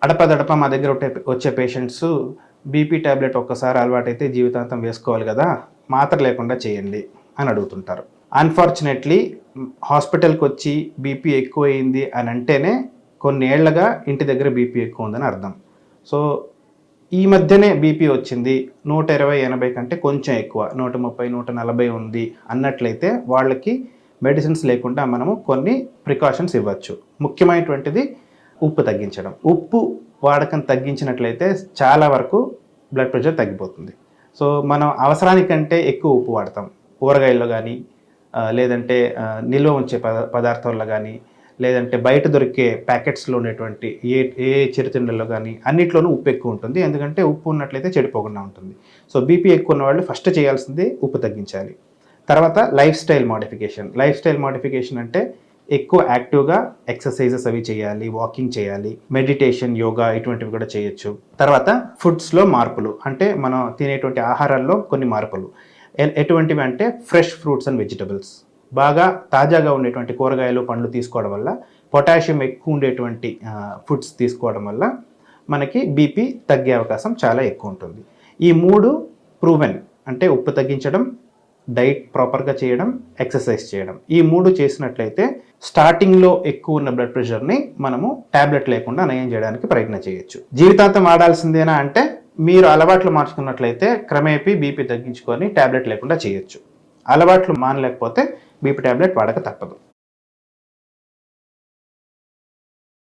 అడపదడప మా దగ్గర వచ్చే పేషెంట్స్ బీపీ టాబ్లెట్ ఒక్కసారి అలవాటైతే జీవితాంతం వేసుకోవాలి కదా, మాత్ర లేకుండా చేయండి అని అడుగుతుంటారు. అన్ఫార్చునేట్లీ హాస్పిటల్కి వచ్చి బీపీ ఎక్కువైంది అని అంటేనే కొన్నేళ్లుగా ఇంటి దగ్గర బీపీ ఎక్కువ ఉందని అర్థం. సో ఈ మధ్యనే బీపీ వచ్చింది 120/80 కంటే కొంచెం ఎక్కువ 130/140 ఉంది అన్నట్లయితే వాళ్ళకి మెడిసిన్స్ లేకుండా మనము కొన్ని ప్రికాషన్స్ ఇవ్వచ్చు. ముఖ్యమైనటువంటిది ఉప్పు తగ్గించడం. ఉప్పు వాడకం తగ్గించినట్లయితే చాలా వరకు బ్లడ్ ప్రెషర్ తగ్గిపోతుంది. సో మనం అవసరానికంటే ఎక్కువ ఉప్పు వాడతాం కూరగాయల్లో కానీ, లేదంటే నిల్వ ఉంచే పదార్థాల్లో కానీ, లేదంటే బయట దొరికే ప్యాకెట్స్లో ఉండేటువంటి ఏ చిరుతిండుల్లో కానీ అన్నిట్లోనూ ఉప్పు ఎక్కువ ఉంటుంది. ఎందుకంటే ఉప్పు ఉన్నట్లయితే చెడిపోకుండా ఉంటుంది. సో బీపీ ఎక్కువ ఉన్న వాళ్ళు ఫస్ట్ చేయాల్సింది ఉప్పు తగ్గించాలి. తర్వాత లైఫ్ స్టైల్ మోడిఫికేషన్ అంటే ఎక్కువ యాక్టివ్గా ఎక్సర్సైజెస్ అవి చేయాలి, వాకింగ్ చేయాలి, మెడిటేషన్, యోగా ఇటువంటివి కూడా చేయొచ్చు. తర్వాత ఫుడ్స్లో మార్పులు, అంటే మనం తినేటువంటి ఆహారాల్లో కొన్ని మార్పులు. ఎటువంటివి అంటే ఫ్రెష్ ఫ్రూట్స్ అండ్ వెజిటబుల్స్, బాగా తాజాగా ఉండేటువంటి కూరగాయలు, పండ్లు తీసుకోవడం వల్ల, పొటాషియం ఎక్కువ ఉండేటువంటి ఫుడ్స్ తీసుకోవడం వల్ల మనకి బీపీ తగ్గే అవకాశం చాలా ఎక్కువ ఉంటుంది. ఈ 3 ప్రూవెన్, అంటే ఉప్పు తగ్గించడం, డైట్ ప్రాపర్గా చేయడం, ఎక్సర్సైజ్ చేయడం. ఈ 3 చేసినట్లయితే స్టార్టింగ్లో ఎక్కువ ఉన్న బ్లడ్ ప్రెషర్ని మనము ట్యాబ్లెట్ లేకుండా నయం చేయడానికి ప్రయత్నం చేయొచ్చు. జీవితాంతం వాడాల్సిందేనా అంటే మీరు అలవాట్లు మార్చుకున్నట్లయితే క్రమేపీ బీపీ తగ్గించుకొని ట్యాబ్లెట్ లేకుండా చేయొచ్చు. అలవాట్లు మానలేకపోతే బీపీ ట్యాబ్లెట్ వాడక తప్పదు.